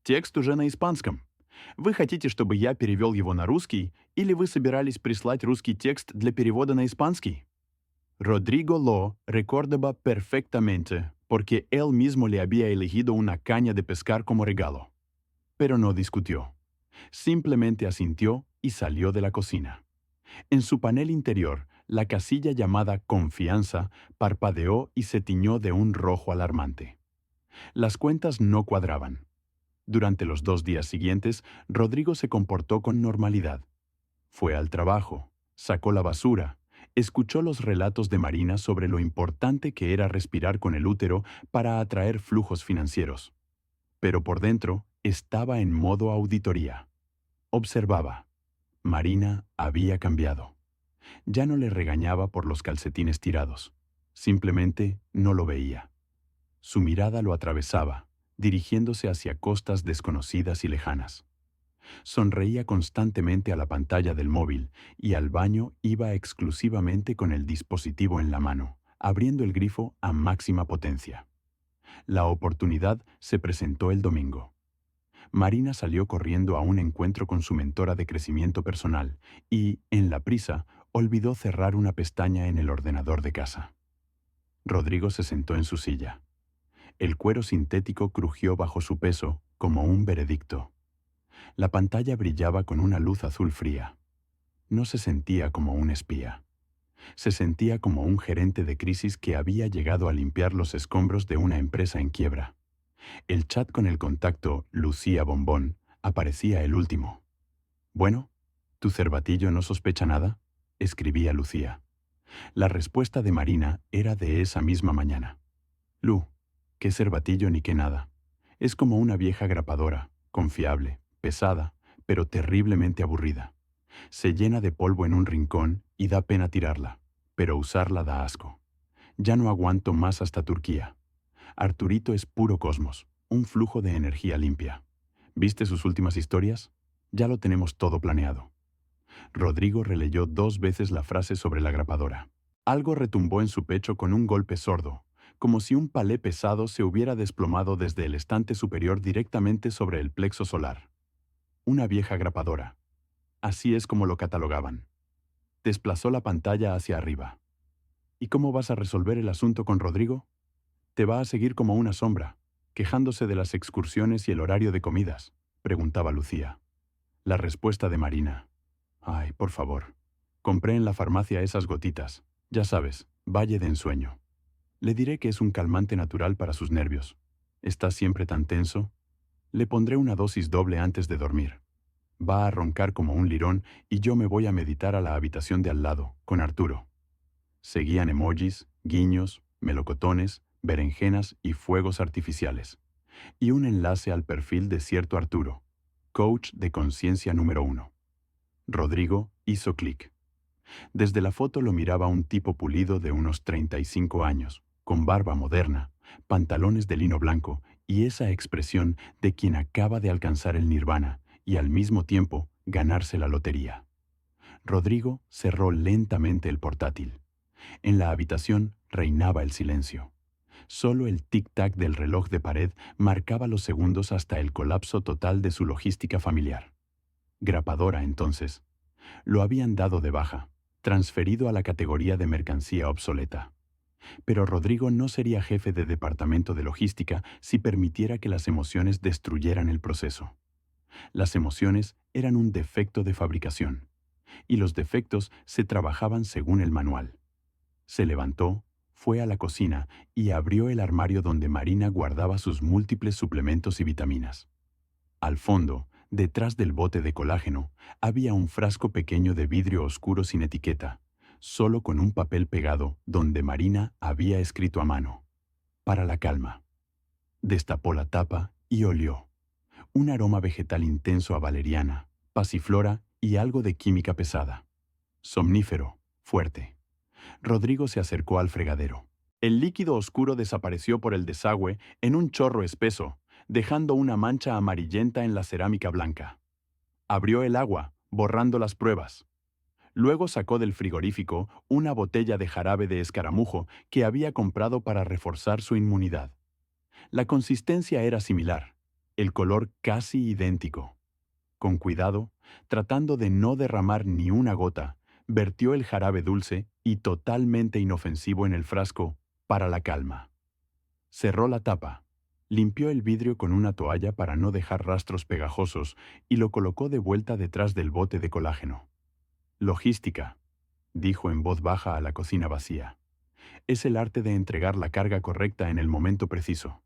Текст уже на испанском. Вы хотите, чтобы я перевел его на русский, или вы собирались прислать русский текст для перевода на испанский? Rodrigo lo recordaba perfectamente, porque él mismo le había elegido una caña de pescar como regalo. Pero no discutió. Simplemente asintió y salió de la cocina. En su panel interior, la casilla llamada Confianza parpadeó y se tiñó de un rojo alarmante. Las cuentas no cuadraban. Durante los 2 días siguientes, Rodrigo se comportó con normalidad. Fue al trabajo, sacó la basura, escuchó los relatos de Marina sobre lo importante que era respirar con el útero para atraer flujos financieros. Pero por dentro estaba en modo auditoría. Observaba. Marina había cambiado. Ya no le regañaba por los calcetines tirados. Simplemente no lo veía. Su mirada lo atravesaba, dirigiéndose hacia costas desconocidas y lejanas. Sonreía constantemente a la pantalla del móvil y al baño iba exclusivamente con el dispositivo en la mano, abriendo el grifo a máxima potencia. La oportunidad se presentó el domingo. Marina salió corriendo a un encuentro con su mentora de crecimiento personal y, en la prisa, olvidó cerrar una pestaña en el ordenador de casa. Rodrigo se sentó en su silla. El cuero sintético crujió bajo su peso como un veredicto. La pantalla brillaba con una luz azul fría. No se sentía como un espía. Se sentía como un gerente de crisis que había llegado a limpiar los escombros de una empresa en quiebra. El chat con el contacto Lucía Bombón aparecía el último. «Bueno, ¿tu cervatillo no sospecha nada?», escribía Lucía. La respuesta de Marina era de esa misma mañana. «Lu, qué cervatillo ni qué nada. Es como una vieja grapadora, confiable, pesada, pero terriblemente aburrida. Se llena de polvo en un rincón y da pena tirarla, pero usarla da asco. Ya no aguanto más hasta Turquía. Arturito es puro cosmos, un flujo de energía limpia. ¿Viste sus últimas historias? Ya lo tenemos todo planeado». Rodrigo releyó 2 veces la frase sobre la grapadora. Algo retumbó en su pecho con un golpe sordo, como si un palé pesado se hubiera desplomado desde el estante superior directamente sobre el plexo solar. Una vieja grapadora. Así es como lo catalogaban. Desplazó la pantalla hacia arriba. ¿Y cómo vas a resolver el asunto con Rodrigo? Te va a seguir como una sombra, quejándose de las excursiones y el horario de comidas, preguntaba Lucía. La respuesta de Marina. Ay, por favor. Compré en la farmacia esas gotitas. Ya sabes, valle de ensueño. Le diré que es un calmante natural para sus nervios. ¿Está siempre tan tenso? Le pondré una dosis doble antes de dormir. Va a roncar como un lirón y yo me voy a meditar a la habitación de al lado, con Arturo. Seguían emojis, guiños, melocotones, berenjenas y fuegos artificiales. Y un enlace al perfil de cierto Arturo, coach de conciencia número 1. Rodrigo hizo clic. Desde la foto lo miraba un tipo pulido de unos 35 años, con barba moderna, pantalones de lino blanco y esa expresión de quien acaba de alcanzar el nirvana y al mismo tiempo ganarse la lotería. Rodrigo cerró lentamente el portátil. En la habitación reinaba el silencio. Solo el tic-tac del reloj de pared marcaba los segundos hasta el colapso total de su logística familiar. Grapadora, entonces. Lo habían dado de baja, transferido a la categoría de mercancía obsoleta. Pero Rodrigo no sería jefe de departamento de logística si permitiera que las emociones destruyeran el proceso. Las emociones eran un defecto de fabricación, y los defectos se trabajaban según el manual. Se levantó, fue a la cocina y abrió el armario donde Marina guardaba sus múltiples suplementos y vitaminas. Al fondo, detrás del bote de colágeno, había un frasco pequeño de vidrio oscuro sin etiqueta, solo con un papel pegado donde Marina había escrito a mano: «Para la calma». Destapó la tapa y olió. Un aroma vegetal intenso a valeriana, pasiflora y algo de química pesada. Somnífero, fuerte. Rodrigo se acercó al fregadero. El líquido oscuro desapareció por el desagüe en un chorro espeso, dejando una mancha amarillenta en la cerámica blanca. Abrió el agua, borrando las pruebas. Luego sacó del frigorífico una botella de jarabe de escaramujo que había comprado para reforzar su inmunidad. La consistencia era similar, el color casi idéntico. Con cuidado, tratando de no derramar ni una gota, vertió el jarabe dulce y totalmente inofensivo en el frasco para la calma. Cerró la tapa, limpió el vidrio con una toalla para no dejar rastros pegajosos y lo colocó de vuelta detrás del bote de colágeno. Logística, dijo en voz baja a la cocina vacía. Es el arte de entregar la carga correcta en el momento preciso.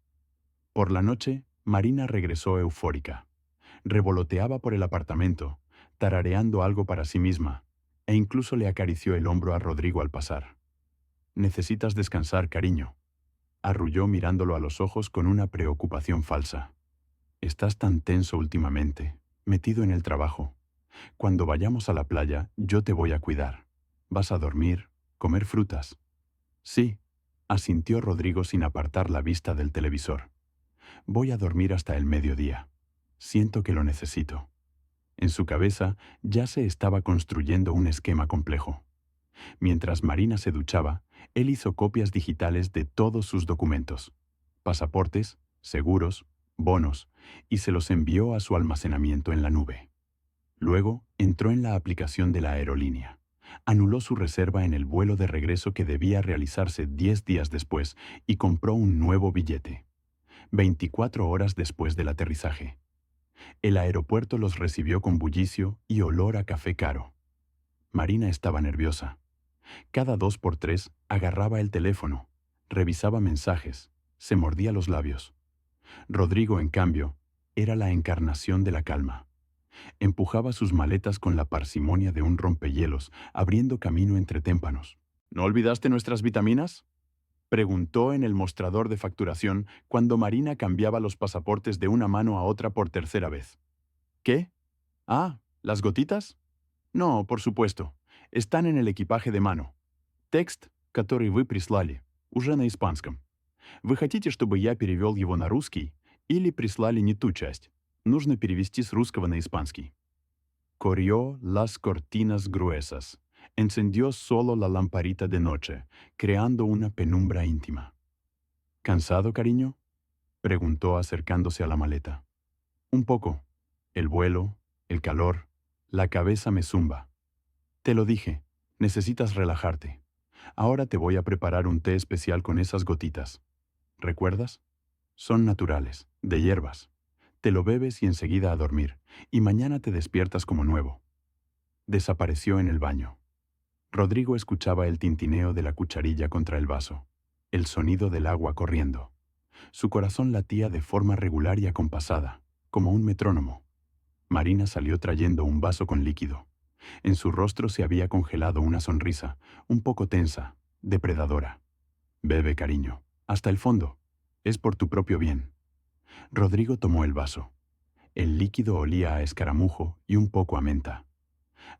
Por la noche, Marina regresó eufórica. Revoloteaba por el apartamento, tarareando algo para sí misma, e incluso le acarició el hombro a Rodrigo al pasar. «Necesitas descansar, cariño», arrulló mirándolo a los ojos con una preocupación falsa. «Estás tan tenso últimamente, metido en el trabajo. Cuando vayamos a la playa, yo te voy a cuidar. Vas a dormir, comer frutas». «Sí», asintió Rodrigo sin apartar la vista del televisor. «Voy a dormir hasta el mediodía. Siento que lo necesito». En su cabeza ya se estaba construyendo un esquema complejo. Mientras Marina se duchaba, él hizo copias digitales de todos sus documentos, pasaportes, seguros, bonos, y se los envió a su almacenamiento en la nube. Luego entró en la aplicación de la aerolínea. Anuló su reserva en el vuelo de regreso que debía realizarse 10 días después y compró un nuevo billete, 24 horas después del aterrizaje. El aeropuerto los recibió con bullicio y olor a café caro. Marina estaba nerviosa. Cada 2 por 3 agarraba el teléfono, revisaba mensajes, se mordía los labios. Rodrigo, en cambio, era la encarnación de la calma. Empujaba sus maletas con la parsimonia de un rompehielos, abriendo camino entre témpanos. «¿No olvidaste nuestras vitaminas?», preguntó en el mostrador de facturación cuando Marina cambiaba los pasaportes de una mano a otra por tercera vez. «¿Qué? Ah, ¿las gotitas? No, por supuesto. Están en el equipaje de mano. Текст, который вы прислали, уже на испанском. Вы хотите, чтобы я перевел его на русский, или прислали не ту часть? Нужно перевести с русского на испанский». Corrió las cortinas gruesas. Encendió solo la lamparita de noche, creando una penumbra íntima. «¿Cansado, cariño?», preguntó acercándose a la maleta. «Un poco. El vuelo, el calor, la cabeza me zumba. Te lo dije, necesitas relajarte. Ahora te voy a preparar un té especial con esas gotitas. ¿Recuerdas? Son naturales, de hierbas. Te lo bebes y enseguida a dormir, y mañana te despiertas como nuevo». Desapareció en el baño. Rodrigo escuchaba el tintineo de la cucharilla contra el vaso, el sonido del agua corriendo. Su corazón latía de forma regular y acompasada, como un metrónomo. Marina salió trayendo un vaso con líquido. En su rostro se había congelado una sonrisa, un poco tensa, depredadora. «Bebe, cariño, hasta el fondo. Es por tu propio bien». Rodrigo tomó el vaso. El líquido olía a escaramujo y un poco a menta.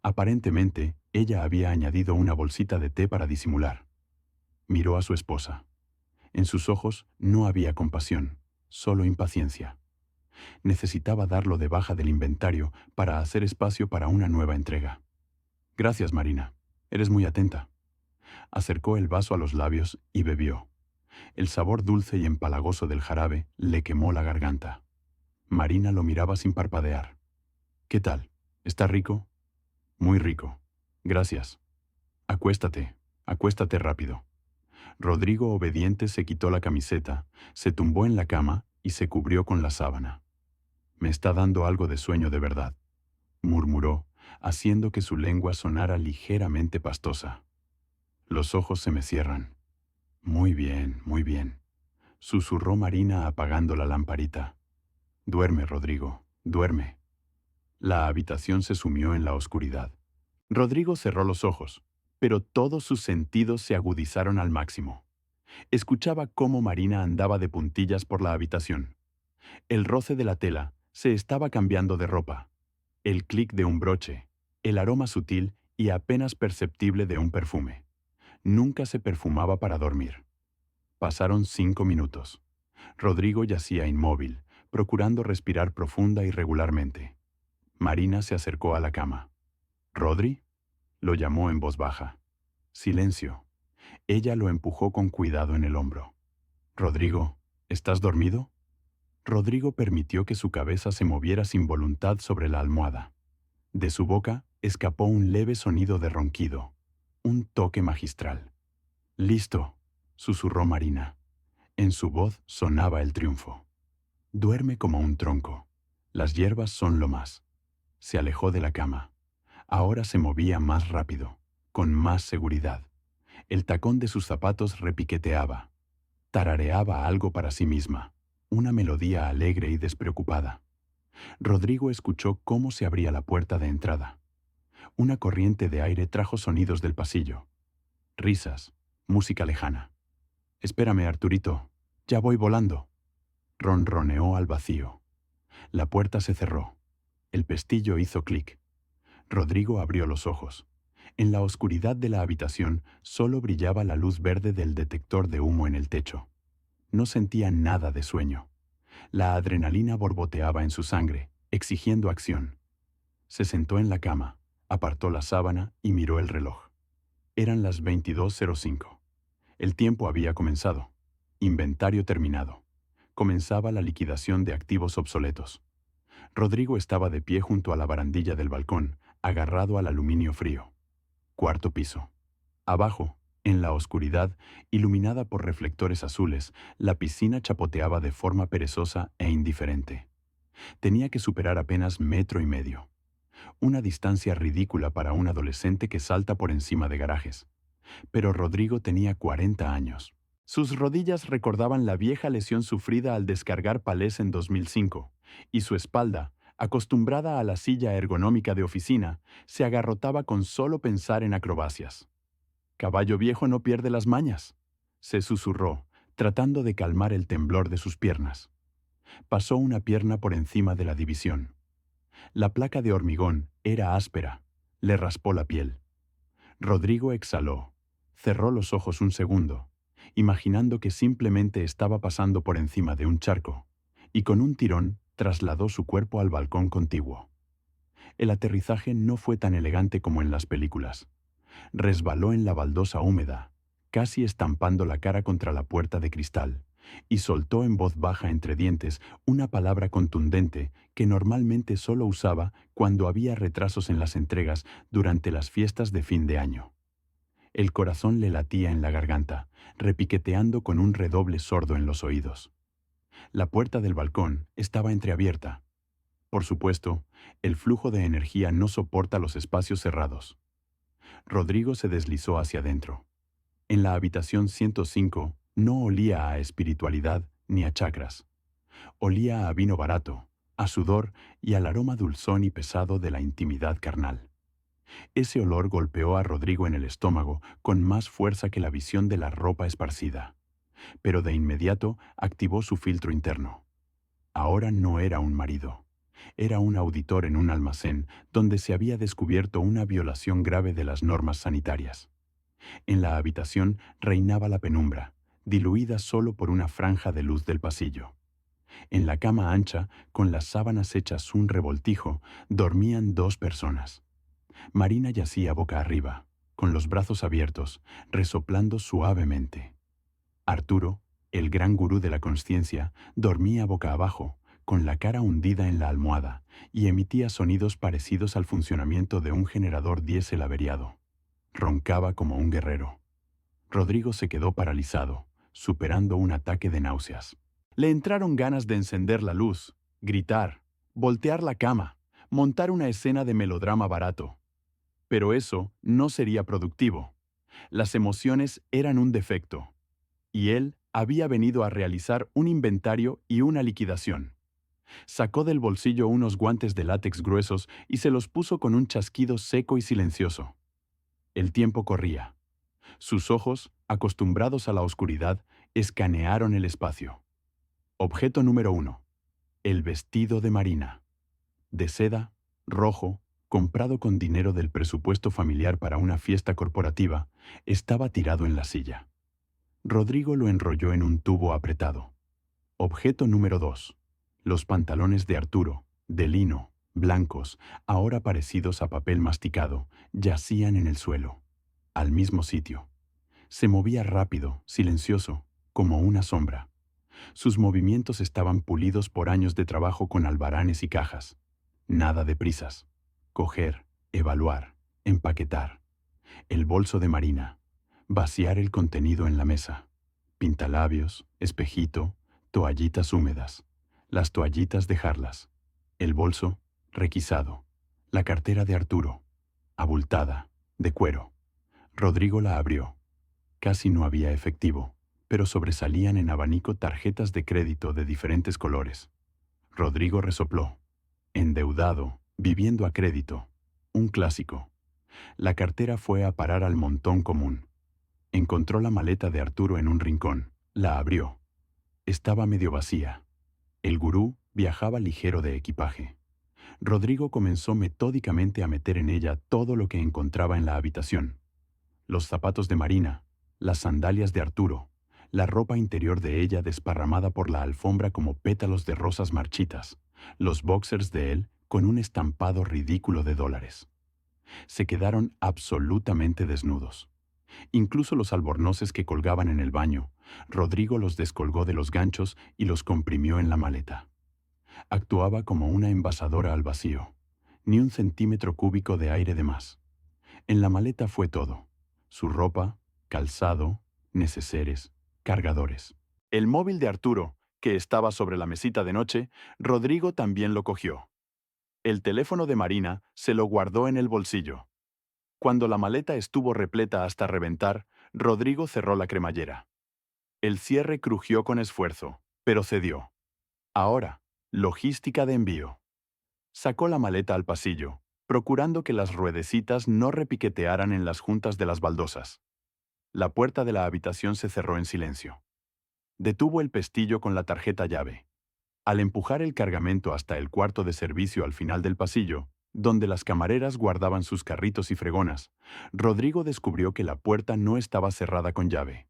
Aparentemente, ella había añadido una bolsita de té para disimular. Miró a su esposa. En sus ojos no había compasión, solo impaciencia. Necesitaba darlo de baja del inventario para hacer espacio para una nueva entrega. «Gracias, Marina. Eres muy atenta». Acercó el vaso a los labios y bebió. El sabor dulce y empalagoso del jarabe le quemó la garganta. Marina lo miraba sin parpadear. «¿Qué tal? ¿Está rico?» «Muy rico. Gracias. Acuéstate, acuéstate rápido». Rodrigo, obediente, se quitó la camiseta, se tumbó en la cama y se cubrió con la sábana. «Me está dando algo de sueño de verdad», murmuró, haciendo que su lengua sonara ligeramente pastosa. «Los ojos se me cierran». Muy bien», susurró Marina apagando la lamparita. «Duerme, Rodrigo, duerme». La habitación se sumió en la oscuridad. Rodrigo cerró los ojos, pero todos sus sentidos se agudizaron al máximo. Escuchaba cómo Marina andaba de puntillas por la habitación. El roce de la tela se estaba cambiando de ropa. El clic de un broche, el aroma sutil y apenas perceptible de un perfume. Nunca se perfumaba para dormir. Pasaron 5 minutos. Rodrigo yacía inmóvil, procurando respirar profunda y regularmente. Marina se acercó a la cama. «¿Rodri?», lo llamó en voz baja. Silencio. Ella lo empujó con cuidado en el hombro. «Rodrigo, ¿estás dormido?». Rodrigo permitió que su cabeza se moviera sin voluntad sobre la almohada. De su boca escapó un leve sonido de ronquido, un toque magistral. «Listo», susurró Marina. En su voz sonaba el triunfo. «Duerme como un tronco. Las hierbas son lo más». Se alejó de la cama. Ahora se movía más rápido, con más seguridad. El tacón de sus zapatos repiqueteaba. Tarareaba algo para sí misma, una melodía alegre y despreocupada. Rodrigo escuchó cómo se abría la puerta de entrada. Una corriente de aire trajo sonidos del pasillo. Risas, música lejana. «Espérame, Arturito, ya voy volando». Ronroneó al vacío. La puerta se cerró. El pestillo hizo clic. Rodrigo abrió los ojos. En la oscuridad de la habitación solo brillaba la luz verde del detector de humo en el techo. No sentía nada de sueño. La adrenalina borboteaba en su sangre, exigiendo acción. Se sentó en la cama, apartó la sábana y miró el reloj. Eran las 22:05. El tiempo había comenzado. Inventario terminado. Comenzaba la liquidación de activos obsoletos. Rodrigo estaba de pie junto a la barandilla del balcón, agarrado al aluminio frío. Cuarto piso. Abajo, en la oscuridad, iluminada por reflectores azules, la piscina chapoteaba de forma perezosa e indiferente. Tenía que superar apenas 1,5 metros. Una distancia ridícula para un adolescente que salta por encima de garajes. Pero Rodrigo tenía 40 años. Sus rodillas recordaban la vieja lesión sufrida al descargar palés en 2005, y su espalda, acostumbrada a la silla ergonómica de oficina, se agarrotaba con solo pensar en acrobacias. «Caballo viejo no pierde las mañas», se susurró, tratando de calmar el temblor de sus piernas. Pasó una pierna por encima de la división. La placa de hormigón era áspera, le raspó la piel. Rodrigo exhaló, cerró los ojos un segundo, imaginando que simplemente estaba pasando por encima de un charco, y con un tirón trasladó su cuerpo al balcón contiguo. El aterrizaje no fue tan elegante como en las películas. Resbaló en la baldosa húmeda, casi estampando la cara contra la puerta de cristal, y soltó en voz baja entre dientes una palabra contundente que normalmente solo usaba cuando había retrasos en las entregas durante las fiestas de fin de año. El corazón le latía en la garganta, repiqueteando con un redoble sordo en los oídos. La puerta del balcón estaba entreabierta. Por supuesto, el flujo de energía no soporta los espacios cerrados. Rodrigo se deslizó hacia adentro. En la habitación 105 no olía a espiritualidad ni a chakras. Olía a vino barato, a sudor y al aroma dulzón y pesado de la intimidad carnal. Ese olor golpeó a Rodrigo en el estómago con más fuerza que la visión de la ropa esparcida. Pero de inmediato activó su filtro interno. Ahora no era un marido. Era un auditor en un almacén donde se había descubierto una violación grave de las normas sanitarias. En la habitación reinaba la penumbra, diluida solo por una franja de luz del pasillo. En la cama ancha, con las sábanas hechas un revoltijo, dormían 2 personas. Marina yacía boca arriba, con los brazos abiertos, resoplando suavemente. Arturo, el gran gurú de la consciencia, dormía boca abajo, con la cara hundida en la almohada, y emitía sonidos parecidos al funcionamiento de un generador diésel averiado. Roncaba como un guerrero. Rodrigo se quedó paralizado, superando un ataque de náuseas. Le entraron ganas de encender la luz, gritar, voltear la cama, montar una escena de melodrama barato. Pero eso no sería productivo. Las emociones eran un defecto, y él había venido a realizar un inventario y una liquidación. Sacó del bolsillo unos guantes de látex gruesos y se los puso con un chasquido seco y silencioso. El tiempo corría. Sus ojos, acostumbrados a la oscuridad, escanearon el espacio. Objeto número 1. El vestido de Marina. De seda, rojo, comprado con dinero del presupuesto familiar para una fiesta corporativa, estaba tirado en la silla. Rodrigo lo enrolló en un tubo apretado. Objeto número 2. Los pantalones de Arturo, de lino, blancos, ahora parecidos a papel masticado, yacían en el suelo, al mismo sitio. Se movía rápido, silencioso, como una sombra. Sus movimientos estaban pulidos por años de trabajo con albaranes y cajas. Nada de prisas. Coger, evaluar, empaquetar. El bolso de Marina. Vaciar el contenido en la mesa. Pintalabios, espejito, toallitas húmedas. Las toallitas dejarlas. El bolso, requisado. La cartera de Arturo, abultada, de cuero. Rodrigo la abrió. Casi no había efectivo, pero sobresalían en abanico tarjetas de crédito de diferentes colores. Rodrigo resopló. Endeudado, viviendo a crédito. Un clásico. La cartera fue a parar al montón común. Encontró la maleta de Arturo en un rincón. La abrió. Estaba medio vacía. El gurú viajaba ligero de equipaje. Rodrigo comenzó metódicamente a meter en ella todo lo que encontraba en la habitación. Los zapatos de Marina, las sandalias de Arturo, la ropa interior de ella desparramada por la alfombra como pétalos de rosas marchitas, los boxers de él con un estampado ridículo de dólares. Se quedaron absolutamente desnudos. Incluso los albornoces que colgaban en el baño, Rodrigo los descolgó de los ganchos y los comprimió en la maleta. Actuaba como una envasadora al vacío. Ni un centímetro cúbico de aire de más. En la maleta fue todo. Su ropa, calzado, neceseres, cargadores. El móvil de Arturo, que estaba sobre la mesita de noche, Rodrigo también lo cogió. El teléfono de Marina se lo guardó en el bolsillo. Cuando la maleta estuvo repleta hasta reventar, Rodrigo cerró la cremallera. El cierre crujió con esfuerzo, pero cedió. Ahora, logística de envío. Sacó la maleta al pasillo, procurando que las ruedecitas no repiquetearan en las juntas de las baldosas. La puerta de la habitación se cerró en silencio. Detuvo el pestillo con la tarjeta llave. Al empujar el cargamento hasta el cuarto de servicio al final del pasillo, donde las camareras guardaban sus carritos y fregonas, Rodrigo descubrió que la puerta no estaba cerrada con llave.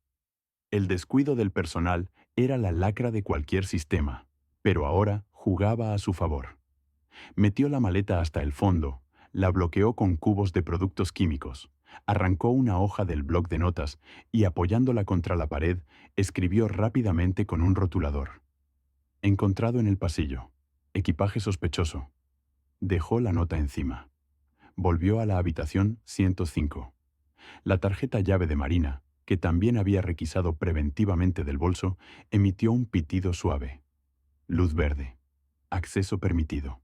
El descuido del personal era la lacra de cualquier sistema, pero ahora jugaba a su favor. Metió la maleta hasta el fondo, la bloqueó con cubos de productos químicos, arrancó una hoja del bloc de notas y apoyándola contra la pared, escribió rápidamente con un rotulador. Encontrado en el pasillo. Equipaje sospechoso. Dejó la nota encima. Volvió a la habitación 105. La tarjeta llave de Marina, que también había requisado preventivamente del bolso, emitió un pitido suave. Luz verde. Acceso permitido.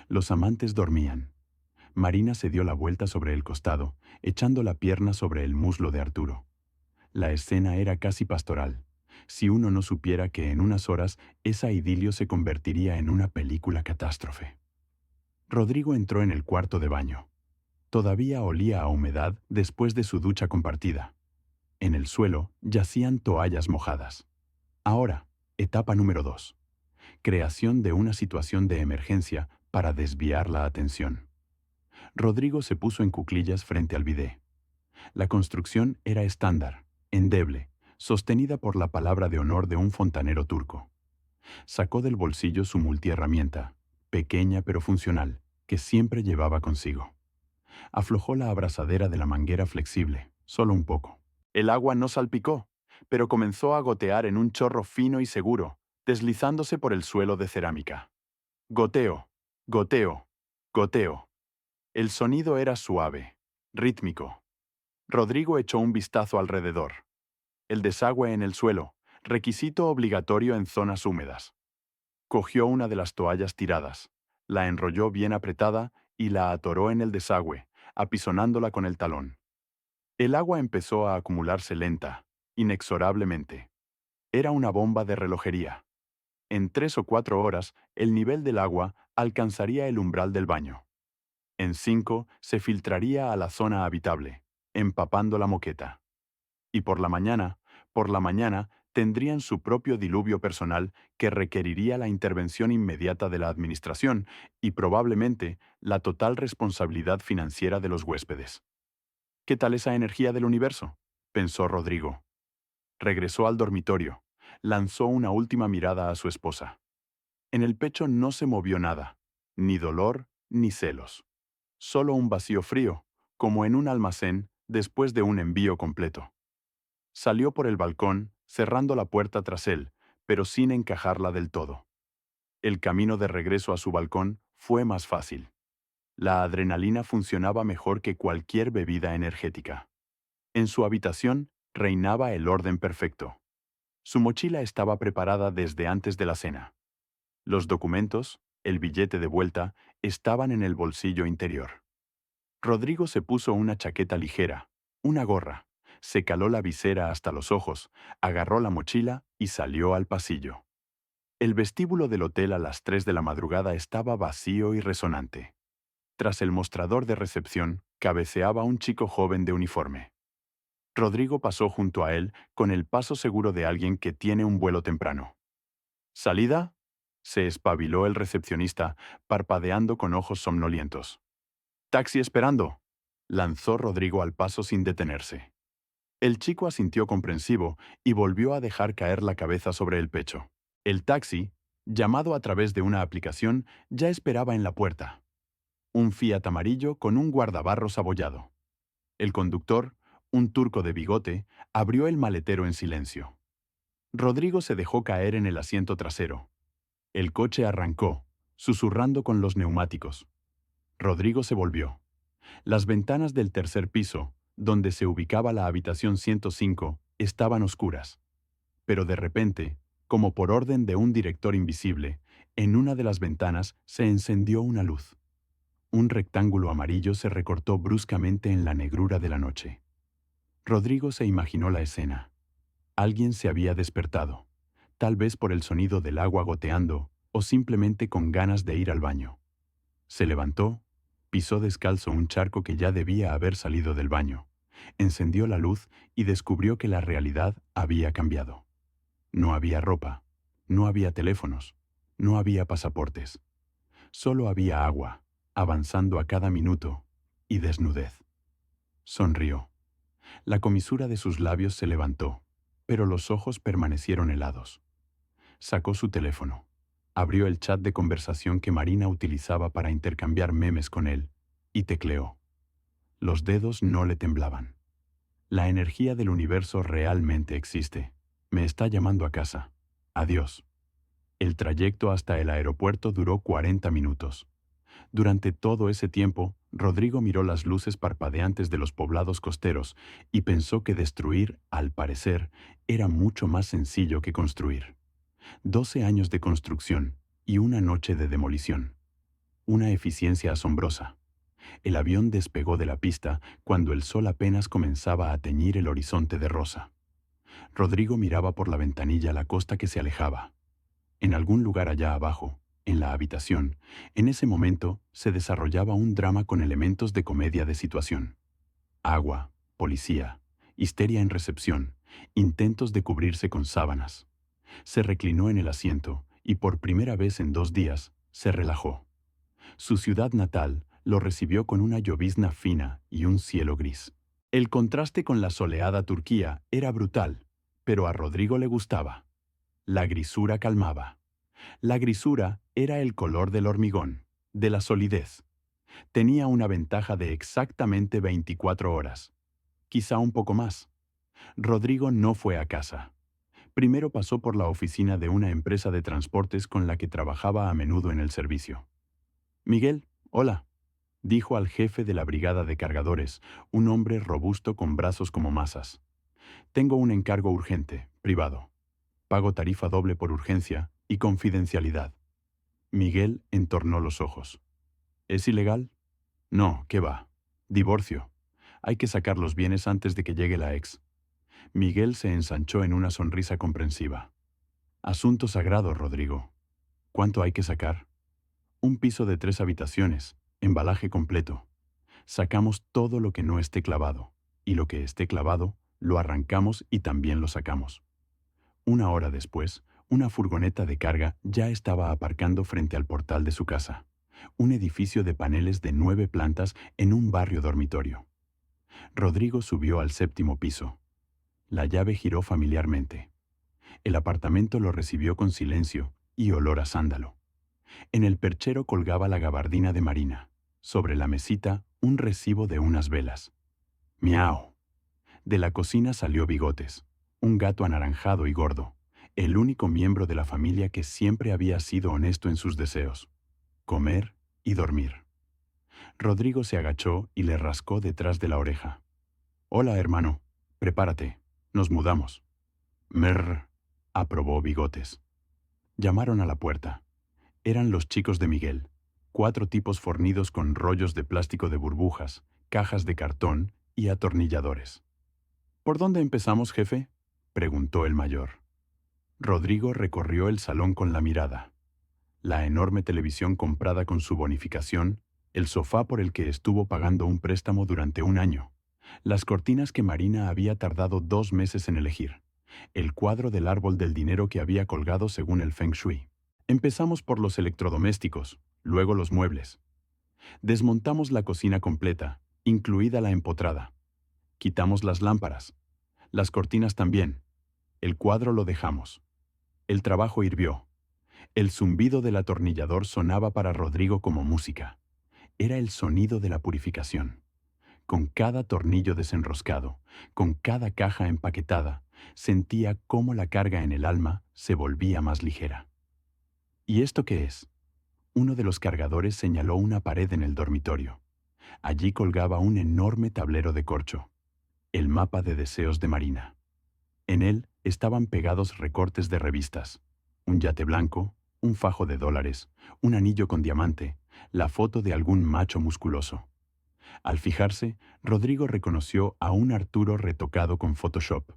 Los amantes dormían. Marina se dio la vuelta sobre el costado, echando la pierna sobre el muslo de Arturo. La escena era casi pastoral, si uno no supiera que en unas horas esa idilio se convertiría en una película catástrofe. Rodrigo entró en el cuarto de baño. Todavía olía a humedad después de su ducha compartida. En el suelo yacían toallas mojadas. Ahora, etapa número 2. Creación de una situación de emergencia para desviar la atención. Rodrigo se puso en cuclillas frente al bidé. La construcción era estándar, endeble, sostenida por la palabra de honor de un fontanero turco. Sacó del bolsillo su multiherramienta, pequeña pero funcional, que siempre llevaba consigo. Aflojó la abrazadera de la manguera flexible, solo un poco. El agua no salpicó, pero comenzó a gotear en un chorro fino y seguro, deslizándose por el suelo de cerámica. Goteo, goteo, goteo. El sonido era suave, rítmico. Rodrigo echó un vistazo alrededor. El desagüe en el suelo, requisito obligatorio en zonas húmedas. Cogió una de las toallas tiradas, la enrolló bien apretada y la atoró en el desagüe, apisonándola con el talón. El agua empezó a acumularse lenta, inexorablemente. Era una bomba de relojería. En 3 o 4 horas, el nivel del agua alcanzaría el umbral del baño. En 5 se filtraría a la zona habitable, empapando la moqueta. Y por la mañana, tendrían su propio diluvio personal que requeriría la intervención inmediata de la administración y probablemente la total responsabilidad financiera de los huéspedes. ¿Qué tal esa energía del universo?, pensó Rodrigo. Regresó al dormitorio, lanzó una última mirada a su esposa. En el pecho no se movió nada, ni dolor ni celos. Solo un vacío frío, como en un almacén después de un envío completo. Salió por el balcón, cerrando la puerta tras él, pero sin encajarla del todo. El camino de regreso a su balcón fue más fácil. La adrenalina funcionaba mejor que cualquier bebida energética. En su habitación reinaba el orden perfecto. Su mochila estaba preparada desde antes de la cena. Los documentos, el billete de vuelta, estaban en el bolsillo interior. Rodrigo se puso una chaqueta ligera, una gorra, se caló la visera hasta los ojos, agarró la mochila y salió al pasillo. El vestíbulo del hotel a las 3 de la madrugada estaba vacío y resonante. Tras el mostrador de recepción, cabeceaba un chico joven de uniforme. Rodrigo pasó junto a él con el paso seguro de alguien que tiene un vuelo temprano. ¿Salida? Se espabiló el recepcionista, parpadeando con ojos somnolientos. «Taxi esperando», lanzó Rodrigo al paso sin detenerse. El chico asintió comprensivo y volvió a dejar caer la cabeza sobre el pecho. El taxi, llamado a través de una aplicación, ya esperaba en la puerta. Un Fiat amarillo con un guardabarros abollado. El conductor, un turco de bigote, abrió el maletero en silencio. Rodrigo se dejó caer en el asiento trasero. El coche arrancó, susurrando con los neumáticos. Rodrigo se volvió. Las ventanas del tercer piso, donde se ubicaba la habitación 105, estaban oscuras. Pero de repente, como por orden de un director invisible, en una de las ventanas se encendió una luz. Un rectángulo amarillo se recortó bruscamente en la negrura de la noche. Rodrigo se imaginó la escena. Alguien se había despertado, tal vez por el sonido del agua goteando o simplemente con ganas de ir al baño. Se levantó, pisó descalzo un charco que ya debía haber salido del baño, encendió la luz y descubrió que la realidad había cambiado. No había ropa, no había teléfonos, no había pasaportes. Solo había agua, avanzando a cada minuto, y desnudez. Sonrió. La comisura de sus labios se levantó, pero los ojos permanecieron helados. Sacó su teléfono. Abrió el chat de conversación que Marina utilizaba para intercambiar memes con él, y tecleó. Los dedos no le temblaban. La energía del universo realmente existe. Me está llamando a casa. Adiós. El trayecto hasta el aeropuerto duró 40 minutos. Durante todo ese tiempo, Rodrigo miró las luces parpadeantes de los poblados costeros y pensó que destruir, al parecer, era mucho más sencillo que construir. 12 años de construcción y una noche de demolición. Una eficiencia asombrosa. El avión despegó de la pista cuando el sol apenas comenzaba a teñir el horizonte de rosa. Rodrigo miraba por la ventanilla la costa que se alejaba. En algún lugar allá abajo, en la habitación, en ese momento se desarrollaba un drama con elementos de comedia de situación. Agua, policía, histeria en recepción, intentos de cubrirse con sábanas. Se reclinó en el asiento y por primera vez en 2 días se relajó. Su ciudad natal lo recibió con una llovizna fina y un cielo gris. El contraste con la soleada Turquía era brutal, pero a Rodrigo le gustaba. La grisura calmaba. La grisura era el color del hormigón, de la solidez. Tenía una ventaja de exactamente 24 horas. Quizá un poco más. Rodrigo no fue a casa. Primero pasó por la oficina de una empresa de transportes con la que trabajaba a menudo en el servicio. «Miguel, hola», dijo al jefe de la brigada de cargadores, un hombre robusto con brazos como masas. «Tengo un encargo urgente, privado. Pago tarifa doble por urgencia y confidencialidad». Miguel entornó los ojos. «¿Es ilegal?» «No, ¿qué va? Divorcio. Hay que sacar los bienes antes de que llegue la ex». Miguel se ensanchó en una sonrisa comprensiva. «Asunto sagrado, Rodrigo. ¿Cuánto hay que sacar?» «Un piso de 3 habitaciones, embalaje completo. Sacamos todo lo que no esté clavado, y lo que esté clavado, lo arrancamos y también lo sacamos». 1 hora después, una furgoneta de carga ya estaba aparcando frente al portal de su casa, un edificio de paneles de 9 plantas en un barrio dormitorio. Rodrigo subió al 7º piso. La llave giró familiarmente. El apartamento lo recibió con silencio y olor a sándalo. En el perchero colgaba la gabardina de Marina. Sobre la mesita, un recibo de unas velas. ¡Miau! De la cocina salió Bigotes, un gato anaranjado y gordo. el único miembro de la familia que siempre había sido honesto en sus deseos: comer y dormir. Rodrigo se agachó y le rascó detrás de la oreja. «Hola, hermano. Prepárate. Nos mudamos». «Merr», aprobó Bigotes. Llamaron a la puerta. Eran los chicos de Miguel, 4 tipos fornidos con rollos de plástico de burbujas, cajas de cartón y atornilladores. «¿Por dónde empezamos, jefe?», preguntó el mayor. Rodrigo recorrió el salón con la mirada. La enorme televisión comprada con su bonificación, el sofá por el que estuvo pagando un préstamo durante un año, las cortinas que Marina había tardado 2 meses en elegir, el cuadro del árbol del dinero que había colgado según el Feng Shui. Empezamos por los electrodomésticos, luego los muebles. Desmontamos la cocina completa, incluida la empotrada. Quitamos las lámparas. Las cortinas también. El cuadro lo dejamos. El trabajo hirvió. El zumbido del atornillador sonaba para Rodrigo como música. Era el sonido de la purificación. Con cada tornillo desenroscado, con cada caja empaquetada, sentía cómo la carga en el alma se volvía más ligera. ¿Y esto qué es? Uno de los cargadores señaló una pared en el dormitorio. Allí colgaba un enorme tablero de corcho, el mapa de deseos de Marina. En él estaban pegados recortes de revistas, un yate blanco, un fajo de $, un anillo con diamante, la foto de algún macho musculoso. Al fijarse, Rodrigo reconoció a un Arturo retocado con Photoshop.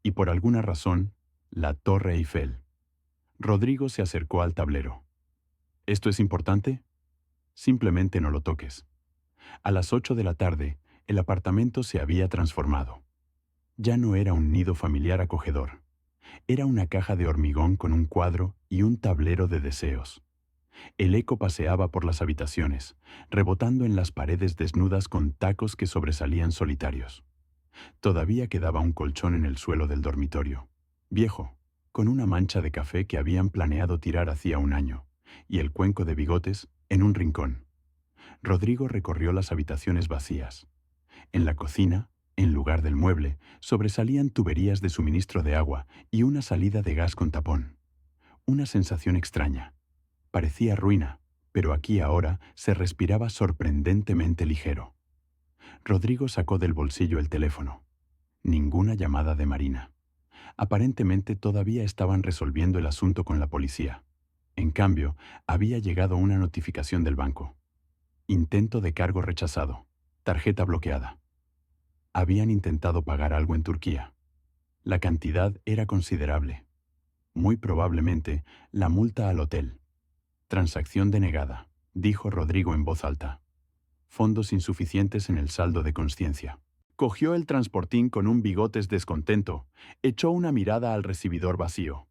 Y por alguna razón, la Torre Eiffel. Rodrigo se acercó al tablero. ¿Esto es importante? Simplemente no lo toques. A las 8 de la tarde, el apartamento se había transformado. Ya no era un nido familiar acogedor. Era una caja de hormigón con un cuadro y un tablero de deseos. El eco paseaba por las habitaciones, rebotando en las paredes desnudas con tacos que sobresalían solitarios. Todavía quedaba un colchón en el suelo del dormitorio, viejo, con una mancha de café que habían planeado tirar hacía un año, y el cuenco de Bigotes en un rincón. Rodrigo recorrió las habitaciones vacías. En la cocina, en lugar del mueble, sobresalían tuberías de suministro de agua y una salida de gas con tapón. Una sensación extraña. Parecía ruina, pero aquí ahora se respiraba sorprendentemente ligero. Rodrigo sacó del bolsillo el teléfono. Ninguna llamada de Marina. Aparentemente todavía estaban resolviendo el asunto con la policía. En cambio, había llegado una notificación del banco. Intento de cargo rechazado. Tarjeta bloqueada. Habían intentado pagar algo en Turquía. La cantidad era considerable. Muy probablemente la multa al hotel. Transacción denegada, dijo Rodrigo en voz alta. Fondos insuficientes en el saldo de conciencia. Cogió el transportín con un Bigotes descontento, echó una mirada al recibidor vacío.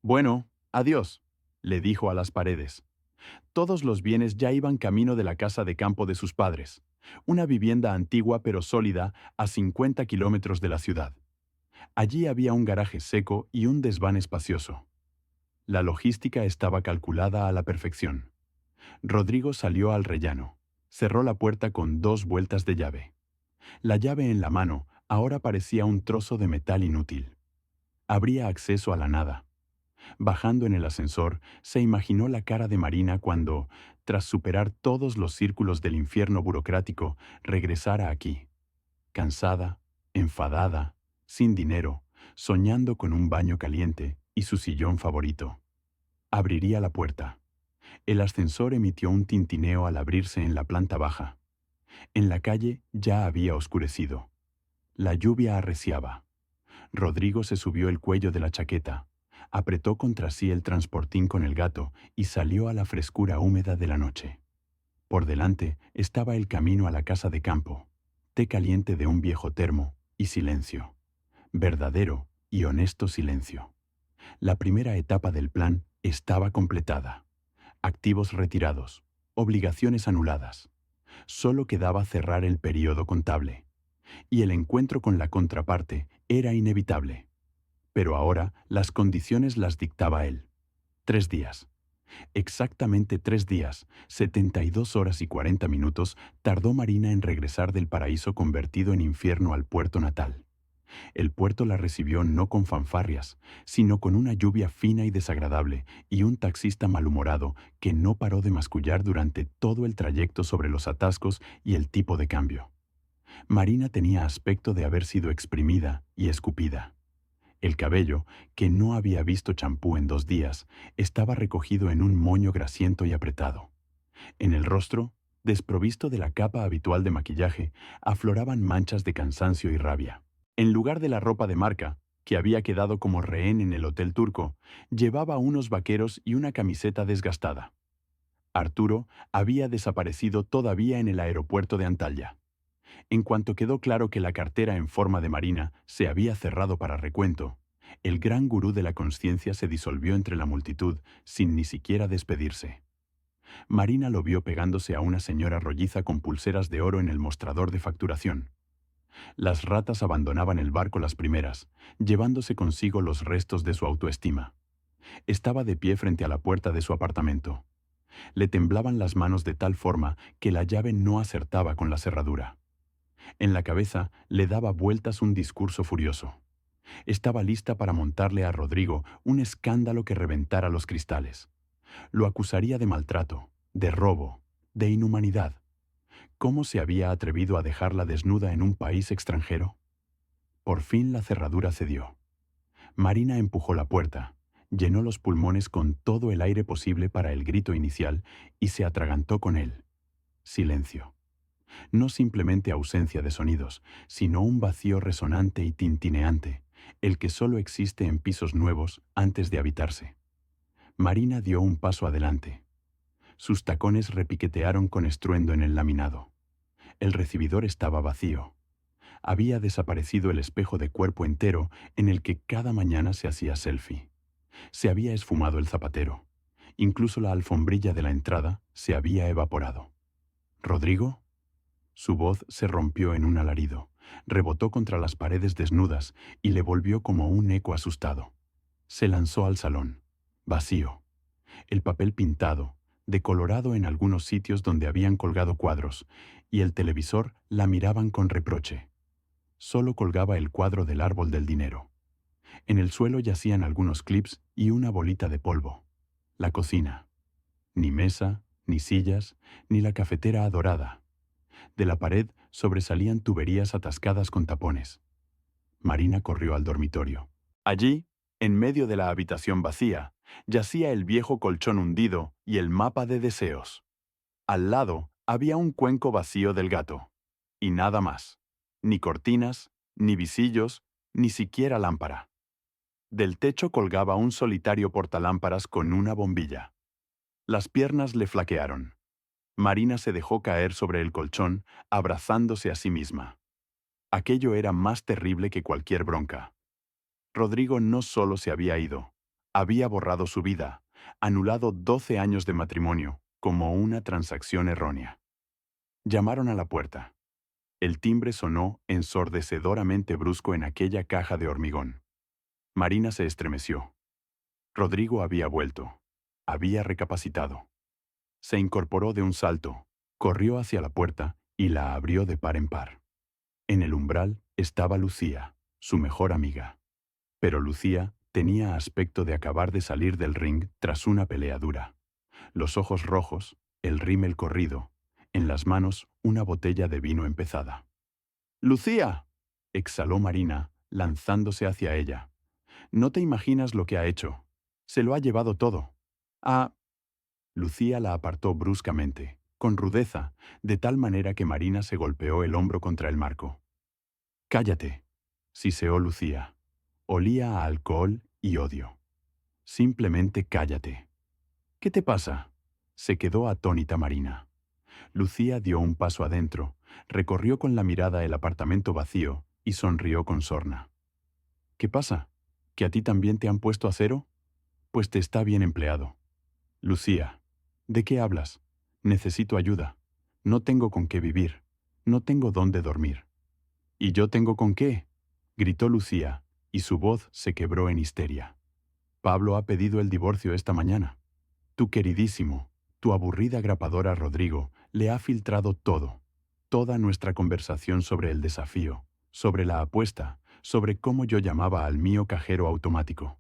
«Bueno, adiós», le dijo a las paredes. Todos los bienes ya iban camino de la casa de campo de sus padres, una vivienda antigua pero sólida a 50 kilómetros de la ciudad. Allí había un garaje seco y un desván espacioso. La logística estaba calculada a la perfección. Rodrigo salió al rellano. Cerró la puerta con 2 vueltas de llave. La llave en la mano ahora parecía un trozo de metal inútil. Habría acceso a la nada. Bajando en el ascensor, se imaginó la cara de Marina cuando, tras superar todos los círculos del infierno burocrático, regresara aquí. Cansada, enfadada, sin dinero, soñando con un baño caliente y su sillón favorito. Abriría la puerta. El ascensor emitió un tintineo al abrirse en la planta baja. En la calle ya había oscurecido. La lluvia arreciaba. Rodrigo se subió el cuello de la chaqueta, apretó contra sí el transportín con el gato y salió a la frescura húmeda de la noche. Por delante estaba el camino a la casa de campo, té caliente de un viejo termo y silencio. Verdadero y honesto silencio. La primera etapa del plan estaba completada. Activos retirados, obligaciones anuladas. Solo quedaba cerrar el período contable. Y el encuentro con la contraparte era inevitable. Pero ahora las condiciones las dictaba él. 3 días. Exactamente 3 días, 72 horas y 40 minutos tardó Marina en regresar del paraíso convertido en infierno al puerto natal. El puerto la recibió no con fanfarrias, sino con una lluvia fina y desagradable y un taxista malhumorado que no paró de mascullar durante todo el trayecto sobre los atascos y el tipo de cambio. Marina tenía aspecto de haber sido exprimida y escupida. El cabello, que no había visto champú en 2 días, estaba recogido en un moño grasiento y apretado. En el rostro, desprovisto de la capa habitual de maquillaje, afloraban manchas de cansancio y rabia. En lugar de la ropa de marca, que había quedado como rehén en el hotel turco, llevaba unos vaqueros y una camiseta desgastada. Arturo había desaparecido todavía en el aeropuerto de Antalya. En cuanto quedó claro que la cartera en forma de Marina se había cerrado para recuento, el gran gurú de la consciencia se disolvió entre la multitud sin ni siquiera despedirse. Marina lo vio pegándose a una señora rolliza con pulseras de oro en el mostrador de facturación. Las ratas abandonaban el barco las primeras, llevándose consigo los restos de su autoestima. Estaba de pie frente a la puerta de su apartamento. Le temblaban las manos de tal forma que la llave no acertaba con la cerradura. En la cabeza le daba vueltas un discurso furioso. Estaba lista para montarle a Rodrigo un escándalo que reventara los cristales. Lo acusaría de maltrato, de robo, de inhumanidad. ¿Cómo se había atrevido a dejarla desnuda en un país extranjero? Por fin la cerradura cedió. Marina empujó la puerta, llenó los pulmones con todo el aire posible para el grito inicial y se atragantó con él. Silencio. No simplemente ausencia de sonidos, sino un vacío resonante y tintineante, el que solo existe en pisos nuevos antes de habitarse. Marina dio un paso adelante. Sus tacones repiquetearon con estruendo en el laminado. El recibidor estaba vacío. Había desaparecido el espejo de cuerpo entero en el que cada mañana se hacía selfie. Se había esfumado el zapatero. Incluso la alfombrilla de la entrada se había evaporado. ¿Rodrigo? Su voz se rompió en un alarido, rebotó contra las paredes desnudas y le volvió como un eco asustado. Se lanzó al salón. Vacío. El papel pintado, decolorado en algunos sitios donde habían colgado cuadros, y el televisor la miraban con reproche. Solo colgaba el cuadro del árbol del dinero. En el suelo yacían algunos clips y una bolita de polvo. La cocina. Ni mesa, ni sillas, ni la cafetera adorada. De la pared sobresalían tuberías atascadas con tapones. Marina corrió al dormitorio. Allí, en medio de la habitación vacía, yacía el viejo colchón hundido y el mapa de deseos. Al lado había un cuenco vacío del gato. Y nada más. Ni cortinas, ni visillos, ni siquiera lámpara. Del techo colgaba un solitario portalámparas con una bombilla. Las piernas le flaquearon. Marina se dejó caer sobre el colchón, abrazándose a sí misma. Aquello era más terrible que cualquier bronca. Rodrigo no solo se había ido, había borrado su vida, anulado 12 años de matrimonio, como una transacción errónea. Llamaron a la puerta. El timbre sonó ensordecedoramente brusco en aquella caja de hormigón. Marina se estremeció. Rodrigo había vuelto. Había recapacitado. Se incorporó de un salto, corrió hacia la puerta y la abrió de par en par. En el umbral estaba Lucía, su mejor amiga. Pero Lucía tenía aspecto de acabar de salir del ring tras una pelea dura. Los ojos rojos, el rímel corrido, en las manos una botella de vino empezada. ¡Lucía!, exhaló Marina, lanzándose hacia ella. No te imaginas lo que ha hecho. Se lo ha llevado todo. Ah. Lucía la apartó bruscamente, con rudeza, de tal manera que Marina se golpeó el hombro contra el marco. «Cállate», siseó Lucía. Olía a alcohol y odio. «Simplemente cállate». «¿Qué te pasa?», se quedó atónita Marina. Lucía dio un paso adentro, recorrió con la mirada el apartamento vacío y sonrió con sorna. «¿Qué pasa? ¿Que a ti también te han puesto a cero? Pues te está bien empleado». «Lucía, ¿de qué hablas? Necesito ayuda. No tengo con qué vivir. No tengo dónde dormir». «¿Y yo tengo con qué?», gritó Lucía, y su voz se quebró en histeria. «Pablo ha pedido el divorcio esta mañana. Tu queridísimo, tu aburrida grapadora Rodrigo, le ha filtrado todo. Toda nuestra conversación sobre el desafío, sobre la apuesta, sobre cómo yo llamaba al mío cajero automático.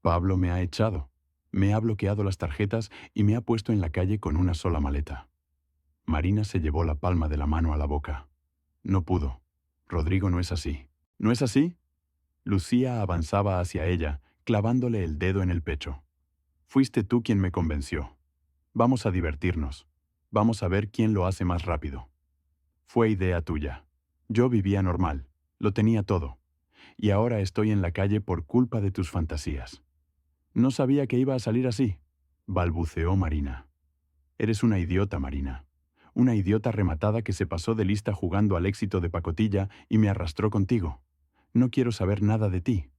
Pablo me ha echado, me ha bloqueado las tarjetas y me ha puesto en la calle con una sola maleta. Marina se llevó la palma de la mano a la boca. No pudo. Rodrigo no es así. ¿No es así? Lucía avanzaba hacia ella, clavándole el dedo en el pecho. Fuiste tú quien me convenció. Vamos a divertirnos. Vamos a ver quién lo hace más rápido. Fue idea tuya. Yo vivía normal, lo tenía todo. Y ahora estoy en la calle por culpa de tus fantasías. No sabía que iba a salir así, balbuceó Marina. Eres una idiota, Marina. Una idiota rematada que se pasó de lista jugando al éxito de pacotilla y me arrastró contigo. No quiero saber nada de ti.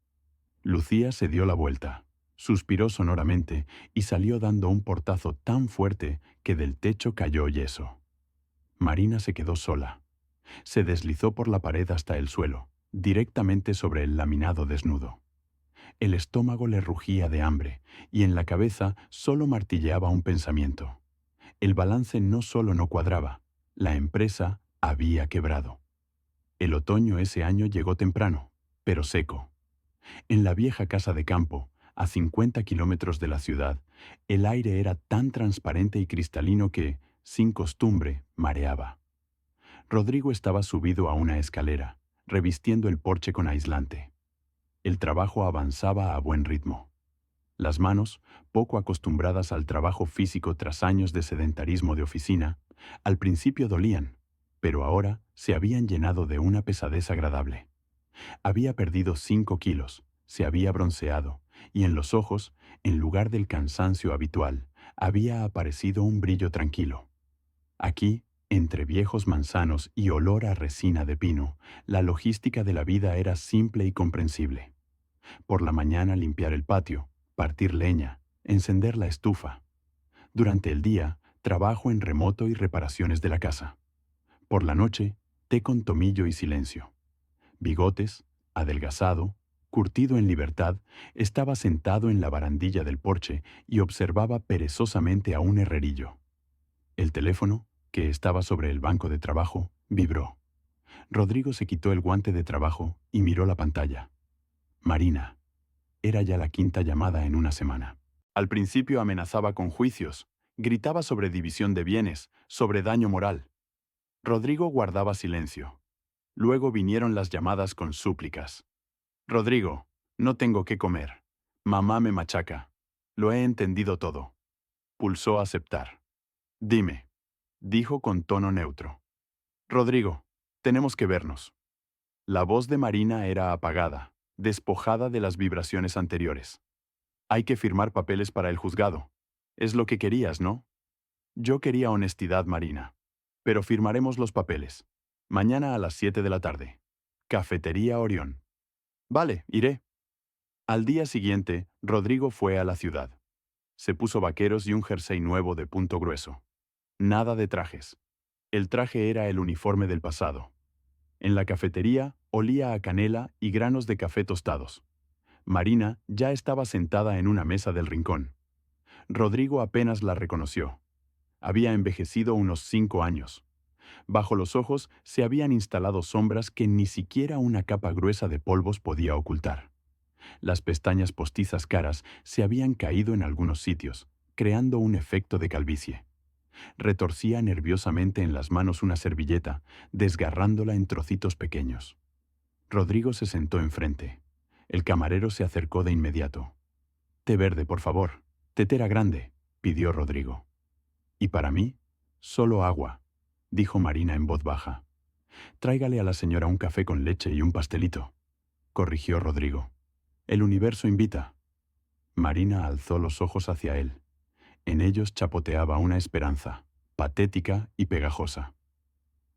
Lucía se dio la vuelta, suspiró sonoramente y salió dando un portazo tan fuerte que del techo cayó yeso. Marina se quedó sola. Se deslizó por la pared hasta el suelo, directamente sobre el laminado desnudo. El estómago le rugía de hambre y en la cabeza solo martilleaba un pensamiento. El balance no solo no cuadraba, la empresa había quebrado. El otoño ese año llegó temprano, pero seco. En la vieja casa de campo, a 50 kilómetros de la ciudad, el aire era tan transparente y cristalino que, sin costumbre, mareaba. Rodrigo estaba subido a una escalera, revistiendo el porche con aislante. El trabajo avanzaba a buen ritmo. Las manos, poco acostumbradas al trabajo físico tras años de sedentarismo de oficina, al principio dolían, pero ahora se habían llenado de una pesadez agradable. Había perdido 5 kilos, se había bronceado, y en los ojos, en lugar del cansancio habitual, había aparecido un brillo tranquilo. Aquí, entre viejos manzanos y olor a resina de pino, la logística de la vida era simple y comprensible. Por la mañana limpiar el patio, partir leña, encender la estufa. Durante el día, trabajo en remoto y reparaciones de la casa. Por la noche, té con tomillo y silencio. Bigotes, adelgazado, curtido en libertad, estaba sentado en la barandilla del porche y observaba perezosamente a un herrerillo. El teléfono, que estaba sobre el banco de trabajo, vibró. Rodrigo se quitó el guante de trabajo y miró la pantalla. Marina. Era ya la 5ª llamada en una semana. Al principio amenazaba con juicios, gritaba sobre división de bienes, sobre daño moral. Rodrigo guardaba silencio. Luego vinieron las llamadas con súplicas. Rodrigo, no tengo qué comer. Mamá me machaca. Lo he entendido todo. Pulsó aceptar. Dime, dijo con tono neutro. Rodrigo, tenemos que vernos. La voz de Marina era apagada, despojada de las vibraciones anteriores. Hay que firmar papeles para el juzgado. Es lo que querías, ¿no? Yo quería honestidad, Marina. Pero firmaremos los papeles. Mañana a las 7 de la tarde. Cafetería Orión. Vale, iré. Al día siguiente, Rodrigo fue a la ciudad. Se puso vaqueros y un jersey nuevo de punto grueso. Nada de trajes. El traje era el uniforme del pasado. En la cafetería olía a canela y granos de café tostados. Marina ya estaba sentada en una mesa del rincón. Rodrigo apenas la reconoció. Había envejecido unos 5 años. Bajo los ojos se habían instalado sombras que ni siquiera una capa gruesa de polvos podía ocultar. Las pestañas postizas caras se habían caído en algunos sitios, creando un efecto de calvicie. Retorcía nerviosamente en las manos una servilleta, desgarrándola en trocitos pequeños. Rodrigo se sentó enfrente. El camarero se acercó de inmediato. «Té verde, por favor. Tetera grande», pidió Rodrigo. «¿Y para mí?» «Solo agua», dijo Marina en voz baja. «Tráigale a la señora un café con leche y un pastelito», corrigió Rodrigo. «El universo invita». Marina alzó los ojos hacia él. En ellos chapoteaba una esperanza, patética y pegajosa.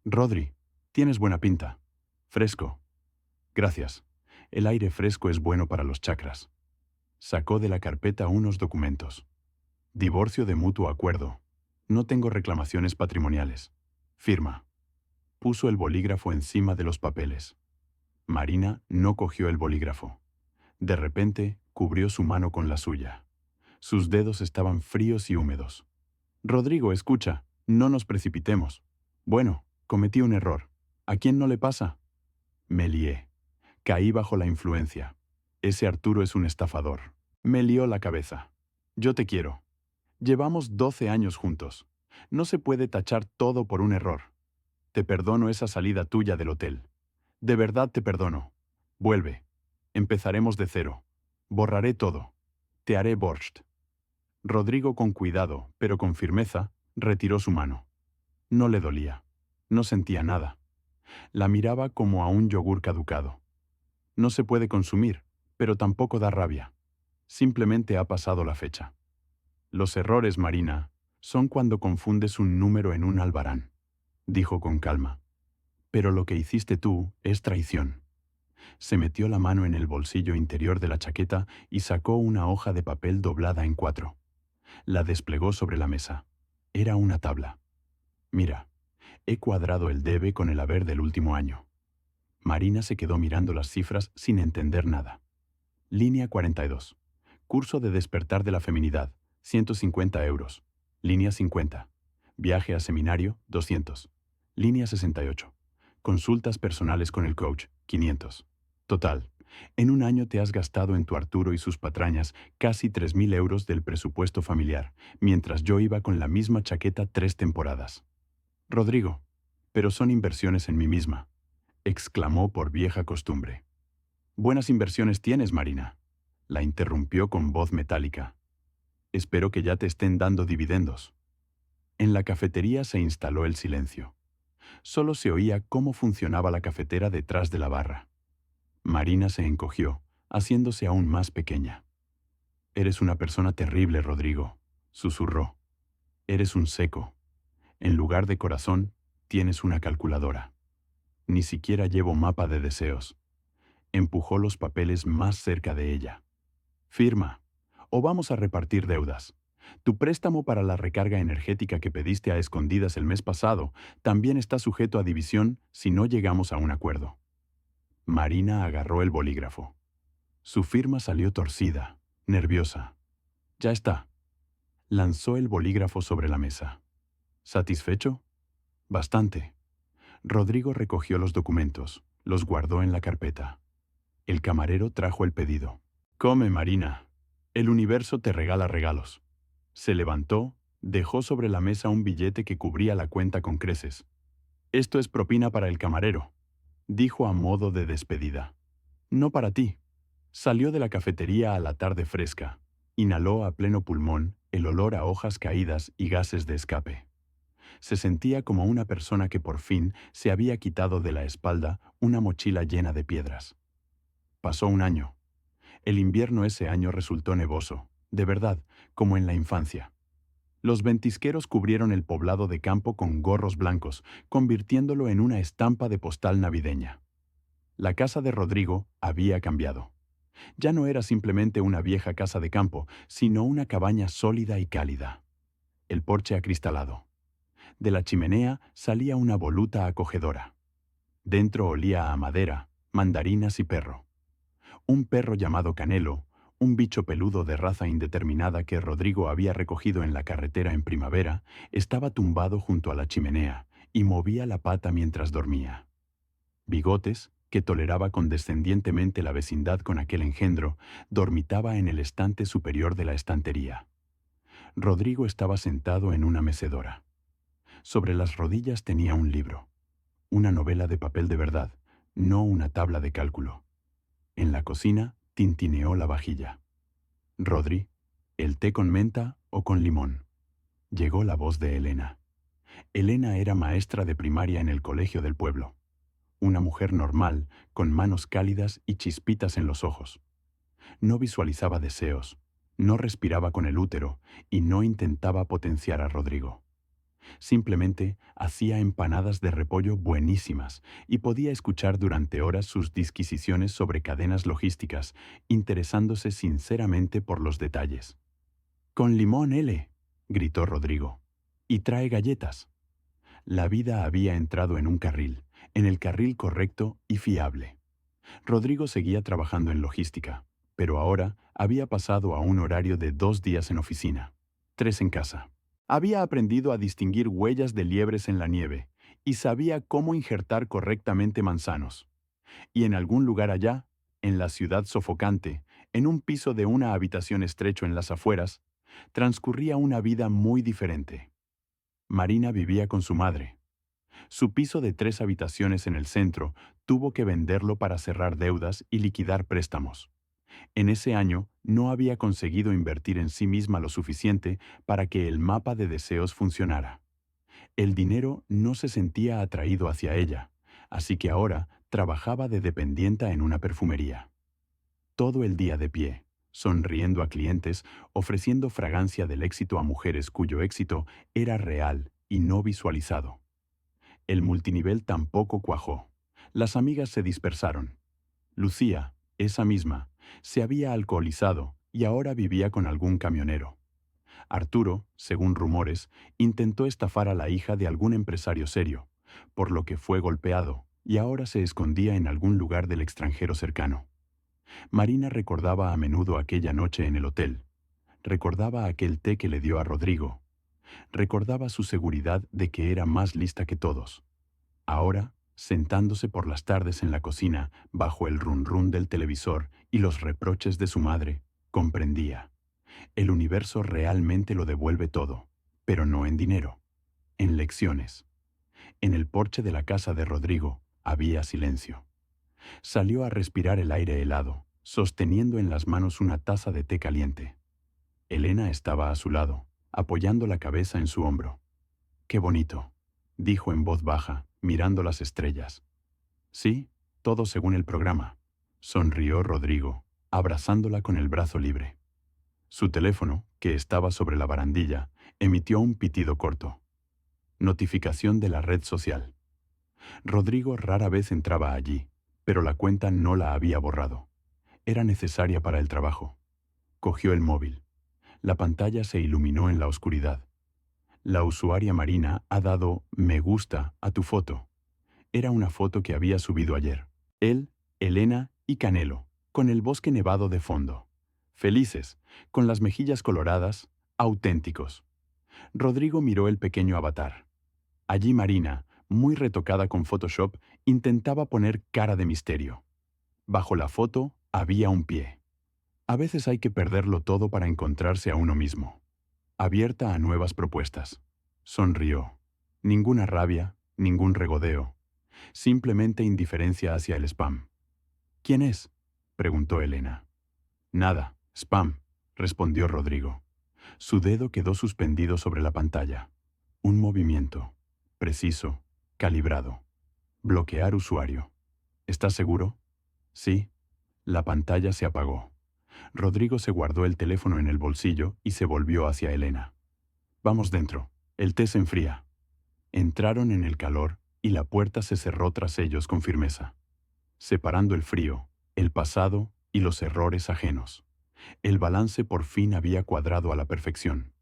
«Rodri, tienes buena pinta. Fresco». «Gracias. El aire fresco es bueno para los chakras». Sacó de la carpeta unos documentos. «Divorcio de mutuo acuerdo. No tengo reclamaciones patrimoniales. Firma». Puso el bolígrafo encima de los papeles. Marina no cogió el bolígrafo. De repente, cubrió su mano con la suya. Sus dedos estaban fríos y húmedos. «Rodrigo, escucha, no nos precipitemos. Bueno, cometí un error. ¿A quién no le pasa?» Me lié. Caí bajo la influencia. Ese Arturo es un estafador. Me lió la cabeza. Yo te quiero. Llevamos 12 años juntos. No se puede tachar todo por un error. Te perdono esa salida tuya del hotel. De verdad te perdono. Vuelve. Empezaremos de cero. Borraré todo. Te haré borscht. Rodrigo, con cuidado, pero con firmeza, retiró su mano. No le dolía. No sentía nada. La miraba como a un yogur caducado. No se puede consumir, pero tampoco da rabia. Simplemente ha pasado la fecha. Los errores, Marina, son cuando confundes un número en un albarán, dijo con calma. Pero lo que hiciste tú es traición. Se metió la mano en el bolsillo interior de la chaqueta y sacó una hoja de papel doblada en 4. La desplegó sobre la mesa. Era una tabla. Mira, he cuadrado el debe con el haber del último año. Marina se quedó mirando las cifras sin entender nada. Línea 42. Curso de despertar de la feminidad, 150 euros. Línea 50. Viaje a seminario, 200. Línea 68. Consultas personales con el coach, 500. Total, en un año te has gastado en tu Arturo y sus patrañas casi 3.000 euros del presupuesto familiar, mientras yo iba con la misma chaqueta 3 temporadas. Rodrigo, pero son inversiones en mí misma, exclamó por vieja costumbre. Buenas inversiones tienes, Marina, la interrumpió con voz metálica. Espero que ya te estén dando dividendos. En la cafetería se instaló el silencio. Solo se oía cómo funcionaba la cafetera detrás de la barra. Marina se encogió, haciéndose aún más pequeña. Eres una persona terrible, Rodrigo, susurró. Eres un seco. En lugar de corazón, tienes una calculadora. Ni siquiera llevo mapa de deseos. Empujó los papeles más cerca de ella. Firma, o vamos a repartir deudas. Tu préstamo para la recarga energética que pediste a escondidas el mes pasado también está sujeto a división si no llegamos a un acuerdo. Marina agarró el bolígrafo. Su firma salió torcida, nerviosa. Ya está. Lanzó el bolígrafo sobre la mesa. ¿Satisfecho? Bastante. Rodrigo recogió los documentos, los guardó en la carpeta. El camarero trajo el pedido. Come, Marina. El universo te regala regalos. Se levantó, dejó sobre la mesa un billete que cubría la cuenta con creces. Esto es propina para el camarero, dijo a modo de despedida. No para ti. Salió de la cafetería a la tarde fresca. Inhaló a pleno pulmón el olor a hojas caídas y gases de escape. Se sentía como una persona que por fin se había quitado de la espalda una mochila llena de piedras. Pasó un año. El invierno ese año resultó nevoso, de verdad, como en la infancia. Los ventisqueros cubrieron el poblado de campo con gorros blancos, convirtiéndolo en una estampa de postal navideña. La casa de Rodrigo había cambiado. Ya no era simplemente una vieja casa de campo, sino una cabaña sólida y cálida. El porche acristalado. De la chimenea salía una voluta acogedora. Dentro olía a madera, mandarinas y perro. Un perro llamado Canelo, un bicho peludo de raza indeterminada que Rodrigo había recogido en la carretera en primavera, estaba tumbado junto a la chimenea y movía la pata mientras dormía. Bigotes, que toleraba condescendientemente la vecindad con aquel engendro, dormitaba en el estante superior de la estantería. Rodrigo estaba sentado en una mecedora. Sobre las rodillas tenía un libro, una novela de papel de verdad, no una tabla de cálculo. En la cocina tintineó la vajilla. Rodri, ¿el té con menta o con limón? Llegó la voz de Elena. Elena era maestra de primaria en el colegio del pueblo. Una mujer normal, con manos cálidas y chispitas en los ojos. No visualizaba deseos, no respiraba con el útero y no intentaba potenciar a Rodrigo. Simplemente hacía empanadas de repollo buenísimas y podía escuchar durante horas sus disquisiciones sobre cadenas logísticas, interesándose sinceramente por los detalles. «Con limón, L», gritó Rodrigo. «Y trae galletas». La vida había entrado en un carril, en el carril correcto y fiable. Rodrigo seguía trabajando en logística, pero ahora había pasado a un horario de 2 días en oficina, 3 en casa. Había aprendido a distinguir huellas de liebres en la nieve y sabía cómo injertar correctamente manzanos. Y en algún lugar allá, en la ciudad sofocante, en un piso de una habitación estrecho en las afueras, transcurría una vida muy diferente. Marina vivía con su madre. Su piso de 3 habitaciones en el centro tuvo que venderlo para cerrar deudas y liquidar préstamos. En ese año no había conseguido invertir en sí misma lo suficiente para que el mapa de deseos funcionara. El dinero no se sentía atraído hacia ella, así que ahora trabajaba de dependienta en una perfumería. Todo el día de pie, sonriendo a clientes, ofreciendo fragancia del éxito a mujeres cuyo éxito era real y no visualizado. El multinivel tampoco cuajó. Las amigas se dispersaron. Lucía, esa misma, se había alcoholizado y ahora vivía con algún camionero. Arturo, según rumores, intentó estafar a la hija de algún empresario serio, por lo que fue golpeado y ahora se escondía en algún lugar del extranjero cercano. Marina recordaba a menudo aquella noche en el hotel. Recordaba aquel té que le dio a Rodrigo. Recordaba su seguridad de que era más lista que todos. Ahora, sentándose por las tardes en la cocina, bajo el run run del televisor y los reproches de su madre, comprendía. El universo realmente lo devuelve todo, pero no en dinero, en lecciones. En el porche de la casa de Rodrigo había silencio. Salió a respirar el aire helado, sosteniendo en las manos una taza de té caliente. Elena estaba a su lado, apoyando la cabeza en su hombro. «Qué bonito», dijo en voz baja, mirando las estrellas. «Sí, todo según el programa», sonrió Rodrigo, abrazándola con el brazo libre. Su teléfono, que estaba sobre la barandilla, emitió un pitido corto. Notificación de la red social. Rodrigo rara vez entraba allí, pero la cuenta no la había borrado. Era necesaria para el trabajo. Cogió el móvil. La pantalla se iluminó en la oscuridad. La usuaria Marina ha dado «me gusta» a tu foto. Era una foto que había subido ayer. Él, Elena y Canelo, con el bosque nevado de fondo. Felices, con las mejillas coloradas, auténticos. Rodrigo miró el pequeño avatar. Allí Marina, muy retocada con Photoshop, intentaba poner cara de misterio. Bajo la foto había un pie. A veces hay que perderlo todo para encontrarse a uno mismo. Abierta a nuevas propuestas. Sonrió. Ninguna rabia, ningún regodeo. Simplemente indiferencia hacia el spam. «¿Quién es?», preguntó Elena. «Nada, spam», respondió Rodrigo. Su dedo quedó suspendido sobre la pantalla. Un movimiento. Preciso. Calibrado. Bloquear usuario. «¿Estás seguro?» «Sí». La pantalla se apagó. Rodrigo se guardó el teléfono en el bolsillo y se volvió hacia Elena. «Vamos dentro. El té se enfría». Entraron en el calor y la puerta se cerró tras ellos con firmeza, separando el frío, el pasado y los errores ajenos. El balance por fin había cuadrado a la perfección.